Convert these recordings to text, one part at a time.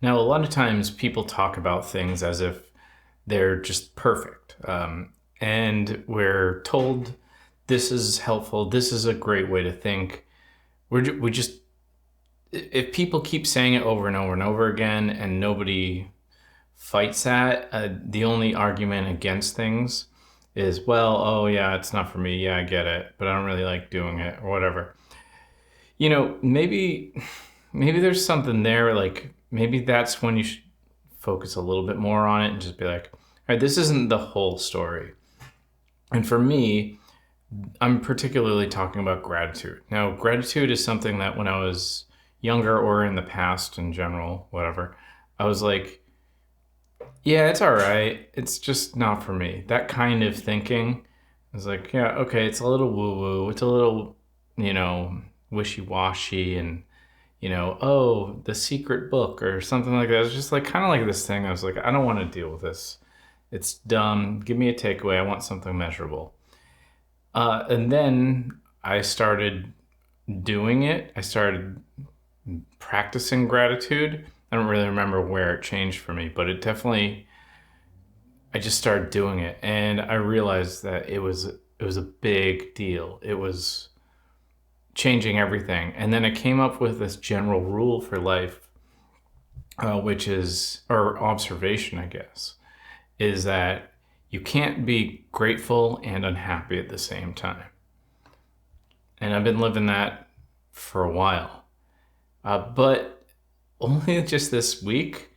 Now, a lot of times people talk about things as if they're just perfect. And we're told this is helpful, this is a great way to think. We just, if people keep saying it over and over and over again and nobody fights that, the only argument against things is, well, oh yeah, it's not for me. Yeah, I get it, but I don't really like doing it or whatever. Maybe there's something there. Like maybe that's when you should focus a little bit more on it and just be like, all right, this isn't the whole story. And for me, I'm particularly talking about gratitude. Now, gratitude is something that when I was younger or in the past in general, whatever, I was like, yeah, it's all right. It's just not for me. That kind of thinking is like, yeah, okay, it's a little woo woo. It's a little, wishy washy and, oh, the secret book or something like that. It's just like kind of like this thing. I was like, I don't want to deal with this. It's dumb. Give me a takeaway. I want something measurable. And then I started doing it. I started practicing gratitude. I don't really remember where it changed for me, but it definitely, I just started doing it and I realized that it was a big deal. It was changing everything. And then I came up with this general rule for life, which is, or observation, I guess, is that you can't be grateful and unhappy at the same time. And I've been living that for a while. But only just this week,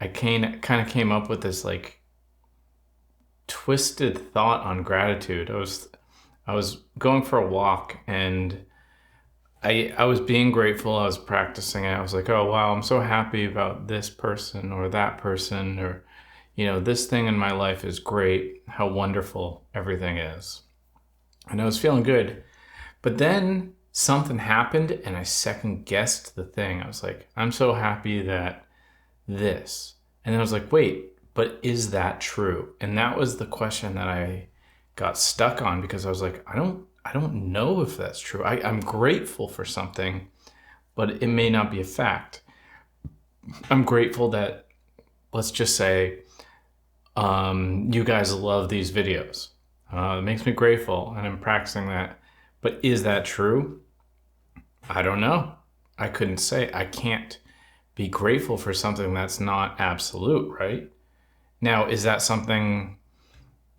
I kind of came up with this like twisted thought on gratitude. I was going for a walk and I was being grateful. I was practicing it. I was like, oh wow, I'm so happy about this person or that person, or this thing in my life is great. How wonderful everything is. And I was feeling good. But then something happened and I second guessed the thing. I was like, I'm so happy that this. And then I was like, wait, but is that true? And that was the question that I got stuck on because I was like, I don't know if that's true. I'm grateful for something, but it may not be a fact. I'm grateful that, let's just say, you guys love these videos. It makes me grateful and I'm practicing that. But is that true? I don't know. I couldn't say. I can't be grateful for something that's not absolute, right? Now, is that something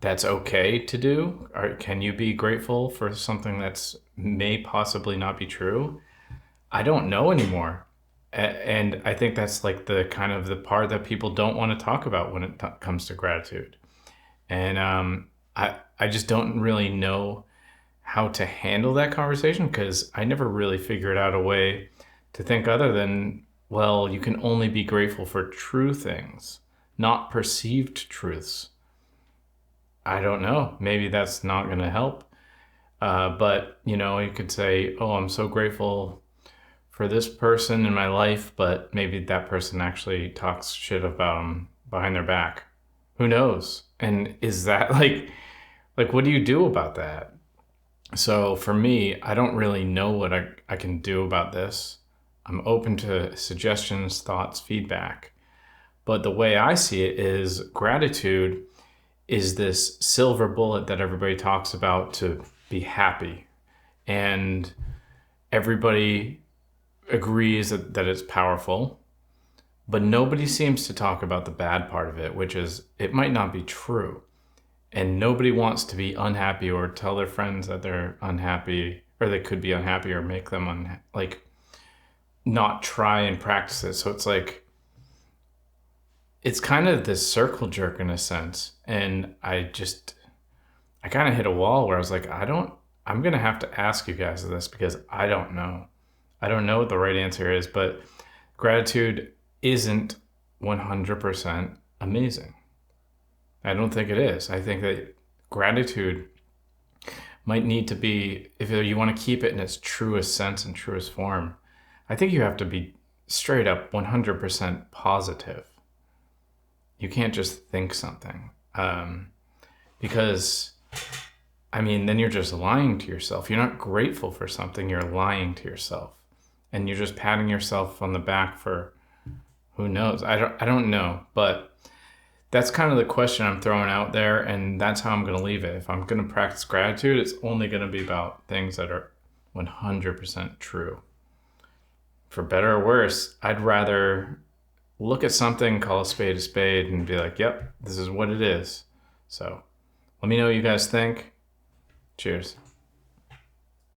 that's okay to do? Or can you be grateful for something that's may possibly not be true? I don't know anymore. And I think that's like the kind of the part that people don't want to talk about when it comes to gratitude. And I just don't really know how to handle that conversation because I never really figured out a way to think other than, well, you can only be grateful for true things, not perceived truths. I don't know. Maybe that's not going to help. But, you could say, oh, I'm so grateful for this person in my life, but maybe that person actually talks shit about them behind their back. Who knows? And is that like what do you do about that? So for me, I don't really know what I can do about this. I'm open to suggestions, thoughts, feedback. But the way I see it is gratitude is this silver bullet that everybody talks about to be happy. And everybody agrees that it's powerful, but nobody seems to talk about the bad part of it, which is it might not be true. And nobody wants to be unhappy or tell their friends that they're unhappy or they could be unhappy or make them like not try and practice it. So it's like it's kind of this circle jerk in a sense. And I kind of hit a wall where I was like, I'm going to have to ask you guys this because I don't know. I don't know what the right answer is, but gratitude isn't 100% amazing. I don't think it is. I think that gratitude might need to be, if you want to keep it in its truest sense and truest form, I think you have to be straight up 100% positive. You can't just think something. Because, I mean, then you're just lying to yourself. You're not grateful for something, you're lying to yourself. And you're just patting yourself on the back for Who knows? I don't know, but that's kind of the question I'm throwing out there, and that's how I'm going to leave it. If I'm going to practice gratitude, it's only going to be about things that are 100% true. For better or worse, I'd rather look at something, call a spade, and be like, yep, this is what it is. So let me know what you guys think. Cheers.